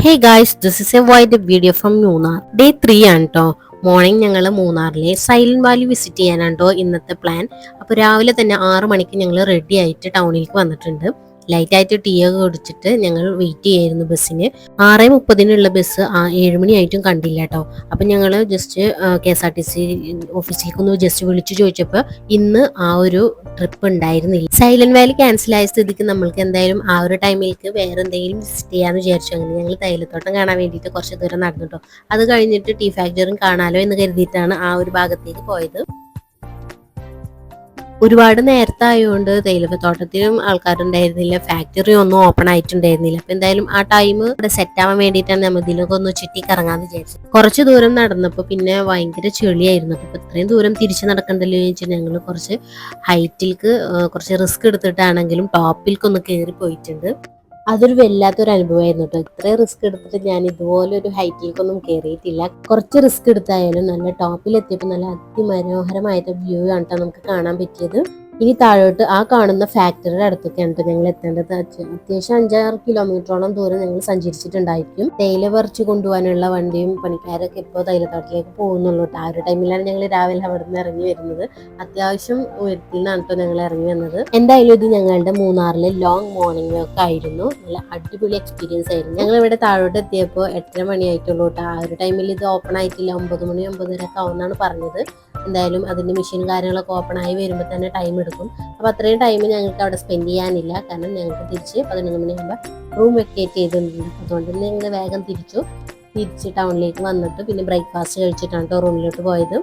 Hey guys, this is A wide video from Munnar. Day 3 ആണ് കേട്ടോ. Morning ഞങ്ങൾ മൂന്നാറിലെ സൈലന്റ് വാലി വിസിറ്റ് ചെയ്യാനാണ് ഇന്നത്തെ പ്ലാൻ. അപ്പോൾ രാവിലെ തന്നെ 6 മണിക്ക് ഞങ്ങൾ റെഡി ആയിട്ട് ടൗണിലേക്ക് വന്നിട്ടുണ്ട്. ലൈറ്റ് ആയിട്ട് ടീ ഒക്കെ കുടിച്ചിട്ട് ഞങ്ങൾ വെയിറ്റ് ചെയ്യായിരുന്നു ബസ്സിന്. 6:30 ബസ് 7 മണിയായിട്ടും കണ്ടില്ല കേട്ടോ. അപ്പം ഞങ്ങൾ ജസ്റ്റ് KSRTC ഓഫീസിലേക്ക് ജസ്റ്റ് വിളിച്ചു ചോദിച്ചപ്പോൾ ഇന്ന് ആ ഒരു ട്രിപ്പ് ഉണ്ടായിരുന്നില്ല. സൈലന്റ് വാലി ക്യാൻസൽ ആയ സ്ഥിതിക്ക് നമ്മൾക്ക് എന്തായാലും ആ ഒരു ടൈമിലേക്ക് വേറെ എന്തെങ്കിലും വിസിറ്റ് ചെയ്യാന്ന് വിചാരിച്ചു. അങ്ങനെ ഞങ്ങൾ തേയിലത്തോട്ടം കാണാൻ വേണ്ടിയിട്ട് കുറച്ച് ദൂരം നടന്നു കേട്ടോ. അത് കഴിഞ്ഞിട്ട് ടീ ഫാക്ടറിയും കാണാലോ എന്ന് കരുതിയിട്ടാണ് ആ ഒരു ഭാഗത്തേക്ക് പോയത്. ഒരുപാട് നേരത്തെ ആയതുകൊണ്ട് തേയിലത്തോട്ടത്തിലും ആൾക്കാരുണ്ടായിരുന്നില്ല, ഫാക്ടറി ഒന്നും ഓപ്പൺ ആയിട്ടുണ്ടായിരുന്നില്ല. അപ്പൊ എന്തായാലും ആ ടൈം ഇവിടെ സെറ്റ് ആവാൻ വേണ്ടിയിട്ടാണ് നമ്മൾ ഇതിലൊക്കെ ഒന്ന് ചുറ്റി കറങ്ങാന്ന് വിചാരിച്ചത്. കുറച്ച് ദൂരം നടന്നപ്പോൾ പിന്നെ ഭയങ്കര ചെളിയായിരുന്നു. അപ്പൊ ഇത്രയും ദൂരം തിരിച്ചു നടക്കണ്ടല്ലോ ചോദിച്ചാൽ ഞങ്ങൾ കുറച്ച് ഹൈറ്റിലേക്ക് കുറച്ച് റിസ്ക് എടുത്തിട്ടാണെങ്കിലും ടോപ്പിലേക്ക് ഒന്ന് കയറി പോയിട്ടുണ്ട്. അതൊരു വല്ലാത്തൊരു അനുഭവമായിരുന്നു കേട്ടോ. ഇത്രയും റിസ്ക് എടുത്തിട്ട് ഞാൻ ഇതുപോലെ ഒരു ഹൈറ്റിലേക്കൊന്നും കയറിയിട്ടില്ല. കുറച്ച് റിസ്ക് എടുത്തായാലും നല്ല ടോപ്പിലെത്തിയപ്പോൾ നല്ല അതിമനോഹരമായിട്ട് വ്യൂ ആണ് കേട്ടോ നമുക്ക് കാണാൻ പറ്റിയത്. ഇനി താഴോട്ട് ആ കാണുന്ന ഫാക്ടറിയുടെ അടുത്തൊക്കെയാണ് കേട്ടോ ഞങ്ങൾ എത്തേണ്ടത്. അത്യാവശ്യം 5-6 കിലോമീറ്ററോളം ദൂരം ഞങ്ങൾ സഞ്ചരിച്ചിട്ടുണ്ടായിരിക്കും. തേയില പറിച്ചു കൊണ്ടുപോകാനുള്ള വണ്ടിയും പണിക്കാരൊക്കെ ഇപ്പോൾ തേയിലത്തോട്ടത്തിലേക്ക് പോകുന്നുള്ളൂ കേട്ടോ. ആ ഒരു ടൈമിലാണ് ഞങ്ങൾ രാവിലെ അവിടെ നിന്ന് ഇറങ്ങി വരുന്നത്. അത്യാവശ്യം ഉയരത്തിൽ നിന്നാണ് കേട്ടോ ഞങ്ങൾ ഇറങ്ങി വന്നത്. എന്തായാലും ഇത് ഞങ്ങളുടെ മൂന്നാറിലെ ലോങ് മോർണിംഗ് വാക്ക് ആയിരുന്നു. നല്ല അടിപൊളി എക്സ്പീരിയൻസ് ആയിരുന്നു. ഞങ്ങൾ ഇവിടെ താഴോട്ട് എത്തിയപ്പോൾ 8:30 മണിയായിട്ടുള്ളൂ കേട്ടോ. ആ ഒരു ടൈമിൽ ഇത് ഓപ്പൺ ആയിട്ടില്ല. 9 മണി 9:30 ഒക്കെ ആവുമെന്നാണ് പറഞ്ഞത്. എന്തായാലും അതിന്റെ മെഷീൻ കാര്യങ്ങളൊക്കെ ഓപ്പൺ ആയി വരുമ്പോൾ തന്നെ ടൈം എടുക്കും. അപ്പോൾ അത്രയും ടൈം ഞങ്ങൾക്ക് അവിടെ സ്പെൻഡ് ചെയ്യാനില്ല. കാരണം ഞങ്ങൾക്ക് തിരിച്ച് 11 മണിയാകുമ്പോൾ റൂം വെക്കേറ്റ് ചെയ്തിട്ടുണ്ട്. അതുകൊണ്ട് തന്നെ ഞങ്ങൾ വേഗം തിരിച്ച് ടൗണിലേക്ക് വന്നിട്ട് പിന്നെ ബ്രേക്ക്ഫാസ്റ്റ് കഴിച്ചിട്ടാണ് റൂമിലോട്ട് പോയത്.